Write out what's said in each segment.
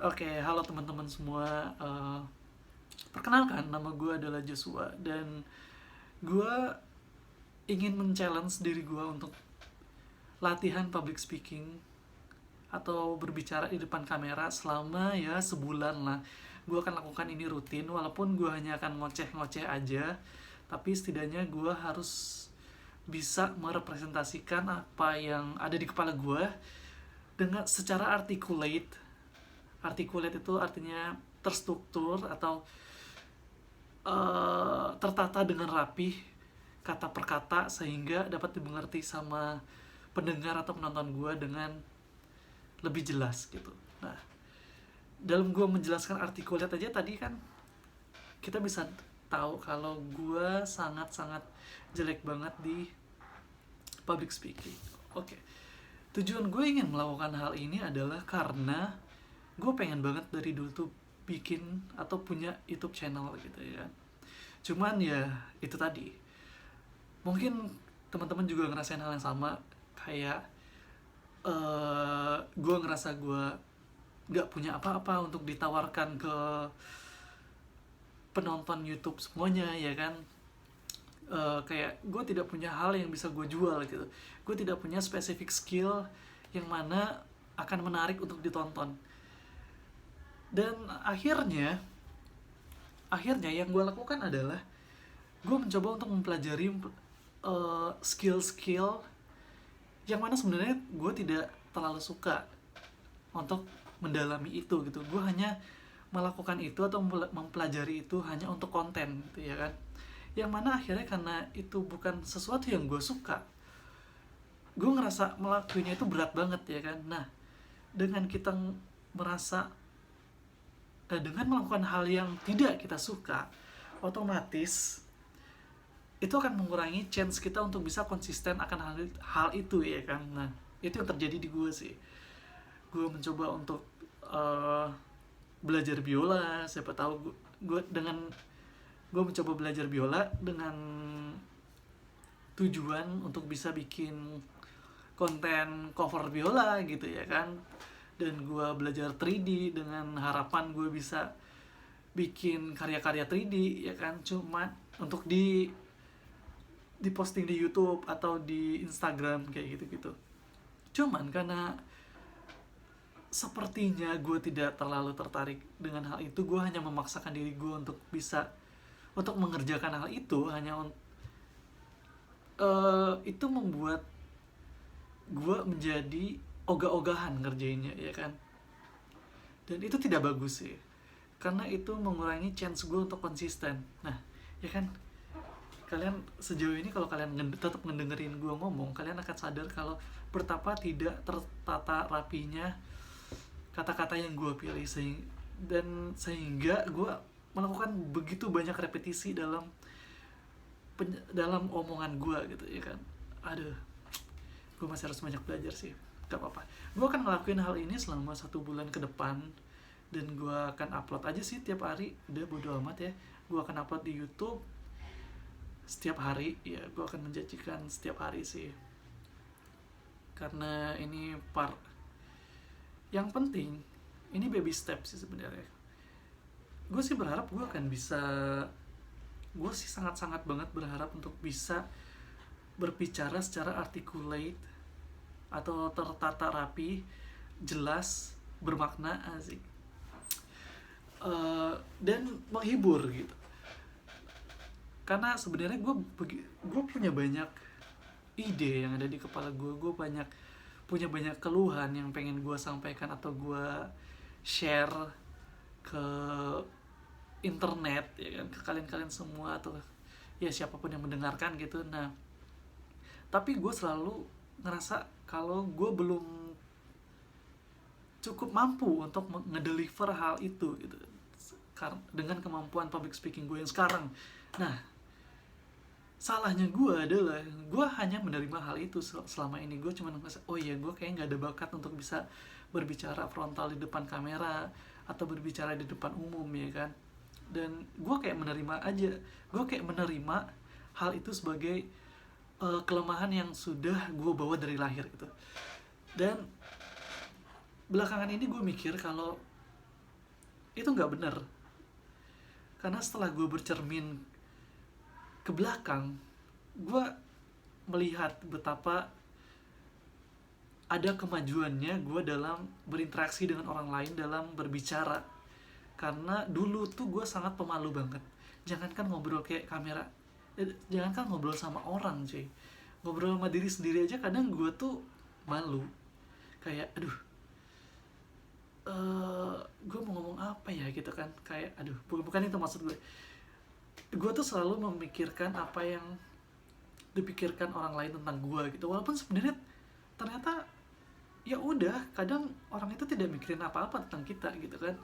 Oke, halo teman-teman semua. Perkenalkan, nama gue adalah Joshua dan gue ingin men-challenge diri gue untuk latihan public speaking atau berbicara di depan kamera selama ya sebulan lah. Gue akan lakukan ini rutin, walaupun gue hanya akan ngoceh-ngoceh aja, tapi setidaknya gue harus bisa merepresentasikan apa yang ada di kepala gue dengan secara articulate. Articulate itu artinya terstruktur atau tertata dengan rapi kata per kata sehingga dapat dimengerti sama pendengar atau penonton gue dengan lebih jelas gitu. Nah, dalam gue menjelaskan articulate aja tadi kan kita bisa tahu kalau gue sangat-sangat jelek banget di public speaking. Oke, tujuan gue ingin melakukan hal ini adalah karena gue pengen banget dari dulu tuh bikin atau punya YouTube channel gitu ya. Cuman ya itu tadi, mungkin teman-teman juga ngerasain hal yang sama kayak gue ngerasa gue nggak punya apa-apa untuk ditawarkan ke penonton YouTube semuanya ya kan. Kayak gue tidak punya hal yang bisa gue jual gitu, gue tidak punya spesifik skill yang mana akan menarik untuk ditonton. Dan akhirnya yang gue lakukan adalah gue mencoba untuk mempelajari skill-skill yang mana sebenarnya gue tidak terlalu suka untuk mendalami itu gitu. Gue hanya melakukan itu atau mempelajari itu hanya untuk konten gitu ya kan. Yang mana akhirnya karena itu bukan sesuatu yang gue suka, gue ngerasa melakukannya itu berat banget ya kan. Nah, dengan kita merasa dengan melakukan hal yang tidak kita suka, otomatis itu akan mengurangi chance kita untuk bisa konsisten akan hal itu ya kan. Nah, itu yang terjadi di gue sih. Gue mencoba untuk uh, belajar biola. Siapa tahu gue mencoba belajar biola dengan tujuan untuk bisa bikin konten cover biola gitu ya kan. Dan gue belajar 3D dengan harapan gue bisa bikin karya-karya 3D ya kan. Cuma untuk di posting di YouTube atau di Instagram kayak gitu-gitu. Cuman karena sepertinya gue tidak terlalu tertarik dengan hal itu, gue hanya memaksakan diri gue untuk bisa untuk mengerjakan hal itu itu membuat gue menjadi ogah-ogahan ngerjainnya ya kan. Dan itu tidak bagus sih, karena itu mengurangi chance gue untuk konsisten. Nah ya kan, kalian sejauh ini kalau kalian tetap ngedengerin gue ngomong, kalian akan sadar kalau betapa tidak tertata rapinya kata-kata yang gue pilih sehingga gue melakukan begitu banyak repetisi dalam omongan gue gitu ya kan. Aduh, gue masih harus banyak belajar sih. Gak apa-apa, gue akan ngelakuin hal ini selama 1 bulan ke depan. Dan gue akan upload aja sih tiap hari, udah bodo amat ya. Gue akan upload di YouTube setiap hari ya. Gue akan menjanjikan setiap hari sih, karena ini yang penting. Ini baby step sih sebenarnya. Gue sih berharap gue sih sangat-sangat banget berharap untuk bisa berbicara secara articulate atau tertata rapi, jelas, bermakna, asik, dan menghibur gitu. Karena sebenarnya gue punya banyak ide yang ada di kepala gue punya banyak keluhan yang pengen gue sampaikan atau gue share ke internet ya kan, ke kalian-kalian semua atau ya siapapun yang mendengarkan gitu. Nah, tapi gue selalu ngerasa kalau gue belum cukup mampu untuk ngedeliver hal itu gitu, dengan kemampuan public speaking gue yang sekarang. Nah, salahnya gue adalah gue hanya menerima hal itu selama ini. Gue cuma ngerasa, oh iya, gue kayak nggak ada bakat untuk bisa berbicara frontal di depan kamera atau berbicara di depan umum ya kan. Dan gue kayak menerima aja, gue kayak menerima hal itu sebagai kelemahan yang sudah gue bawa dari lahir gitu. Dan belakangan ini gue mikir kalau itu nggak benar. Karena setelah gue bercermin ke belakang, gue melihat betapa ada kemajuannya gue dalam berinteraksi dengan orang lain, dalam berbicara. Karena dulu tuh gue sangat pemalu banget. Jangankan ngobrol kayak kamera, jangankan ngobrol sama orang cuy, ngobrol sama diri sendiri aja kadang gue tuh malu. Kayak aduh, gue mau ngomong apa ya gitu kan. Kayak aduh, bukan itu maksud gue. Gue tuh selalu memikirkan apa yang dipikirkan orang lain tentang gue gitu, walaupun sebenarnya ternyata ya udah, kadang orang itu tidak mikirin apa-apa tentang kita gitu kan.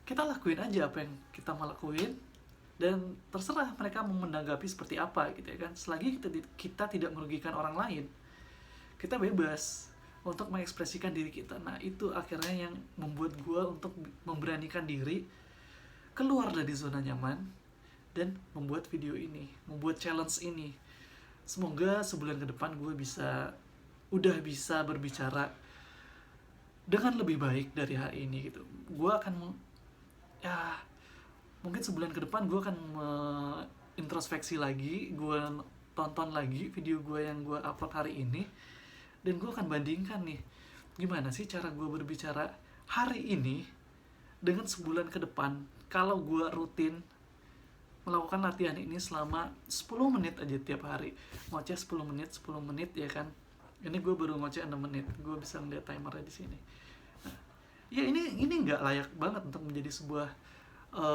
Kita lakuin aja apa yang kita mau lakuin, dan terserah mereka mau menanggapi seperti apa gitu ya kan. Selagi kita tidak merugikan orang lain, kita bebas untuk mengekspresikan diri kita. Nah itu akhirnya yang membuat gue untuk memberanikan diri keluar dari zona nyaman dan membuat video ini, membuat challenge ini. Semoga sebulan ke depan gue udah bisa berbicara dengan lebih baik dari hari ini gitu. Gue akan ya mungkin sebulan ke depan gue akan introspeksi lagi, gue tonton lagi video gue yang gue upload hari ini, dan gue akan bandingkan nih gimana sih cara gue berbicara hari ini dengan sebulan ke depan kalau gue rutin melakukan latihan ini selama 10 menit aja tiap hari. Ngoceh 10 menit ya kan. Ini gue baru ngoceh 6 menit. Gue bisa ngeliat timernya di sini. Nah, ya ini nggak layak banget untuk menjadi sebuah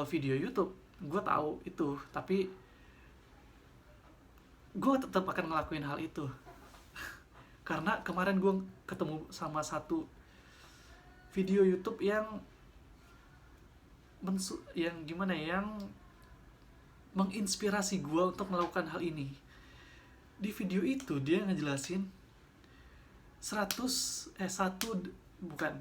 video YouTube. Gue tahu itu, tapi gue tetap akan ngelakuin hal itu. Karena kemarin gue ketemu sama satu video YouTube yang gimana ya, yang menginspirasi gue untuk melakukan hal ini. Di video itu dia ngejelasin bukan,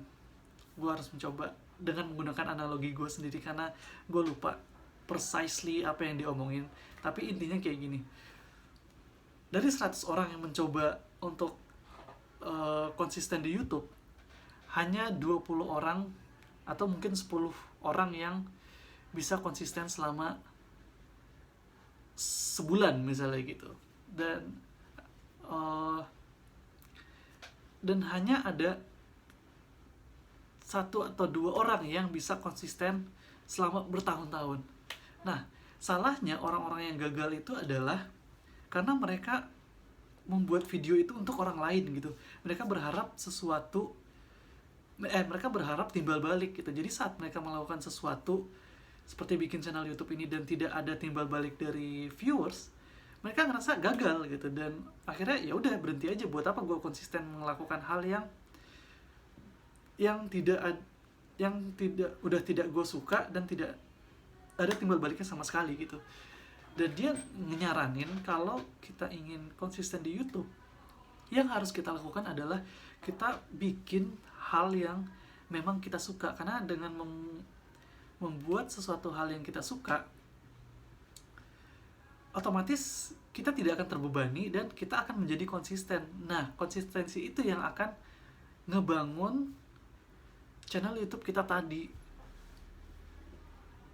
gue harus mencoba dengan menggunakan analogi gue sendiri karena gue lupa precisely apa yang diomongin, tapi intinya kayak gini. Dari 100 orang yang mencoba untuk konsisten di YouTube, hanya 20 orang atau mungkin 10 orang yang bisa konsisten selama sebulan misalnya gitu. Dan hanya ada 1 atau 2 orang yang bisa konsisten selama bertahun-tahun. Nah, salahnya orang-orang yang gagal itu adalah karena mereka membuat video itu untuk orang lain gitu. Mereka berharap mereka berharap timbal balik gitu. Jadi saat mereka melakukan sesuatu seperti bikin channel YouTube ini dan tidak ada timbal balik dari viewers, mereka ngerasa gagal gitu, dan akhirnya ya udah berhenti aja. Buat apa gue konsisten melakukan hal yang tidak gue suka dan tidak ada timbal baliknya sama sekali gitu. Dan dia nyaranin kalau kita ingin konsisten di YouTube, yang harus kita lakukan adalah kita bikin hal yang memang kita suka. Karena dengan membuat sesuatu hal yang kita suka, otomatis kita tidak akan terbebani dan kita akan menjadi konsisten. Nah, konsistensi itu yang akan ngebangun channel YouTube kita tadi.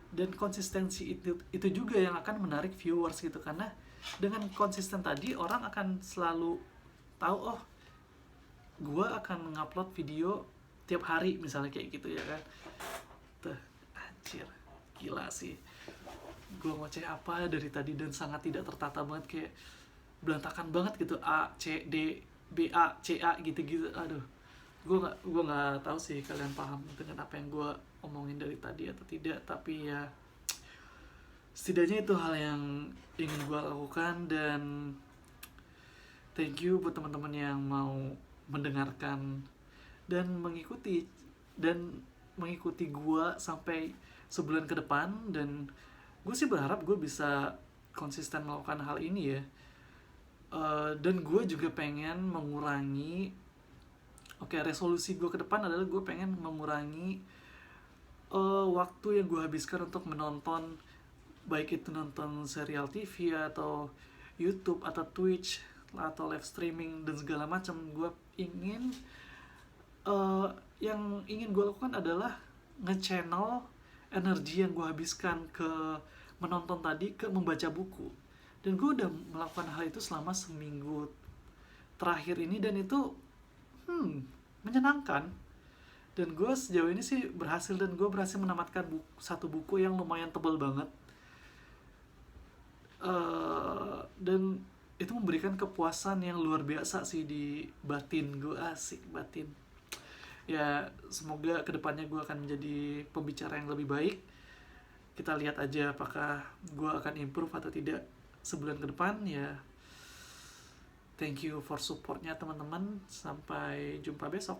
Dan konsistensi itu juga yang akan menarik viewers gitu. Karena dengan konsisten tadi, orang akan selalu tahu, oh, gue akan ngupload video tiap hari misalnya kayak gitu ya kan. Tuh, anjir, gila sih. Gue ngoceh apa dari tadi dan sangat tidak tertata banget, kayak berantakan banget gitu. A, C, D, B, A, C, A gitu-gitu. Aduh, gue nggak tahu sih kalian paham dengan apa yang gue omongin dari tadi atau tidak, tapi ya setidaknya itu hal yang ingin gue lakukan. Dan thank you buat teman-teman yang mau mendengarkan dan mengikuti gue sampai sebulan ke depan. Dan gue sih berharap gue bisa konsisten melakukan hal ini ya. Dan gue juga pengen mengurangi, resolusi gue ke depan adalah gue pengen mengurangi waktu yang gue habiskan untuk menonton, baik itu nonton serial TV atau YouTube atau Twitch atau live streaming dan segala macam. Gue ingin yang ingin gue lakukan adalah nge-channel energi yang gue habiskan ke menonton tadi ke membaca buku. Dan gue udah melakukan hal itu selama seminggu terakhir ini, dan itu menyenangkan. Dan gue sejauh ini sih berhasil, dan gue berhasil menamatkan satu buku yang lumayan tebal banget. Dan itu memberikan kepuasan yang luar biasa sih di batin gue. Asik, batin. Ya semoga kedepannya gue akan menjadi pembicara yang lebih baik. Kita lihat aja apakah gue akan improve atau tidak sebulan ke depan. Ya, thank you for supportnya teman-teman. Sampai jumpa besok.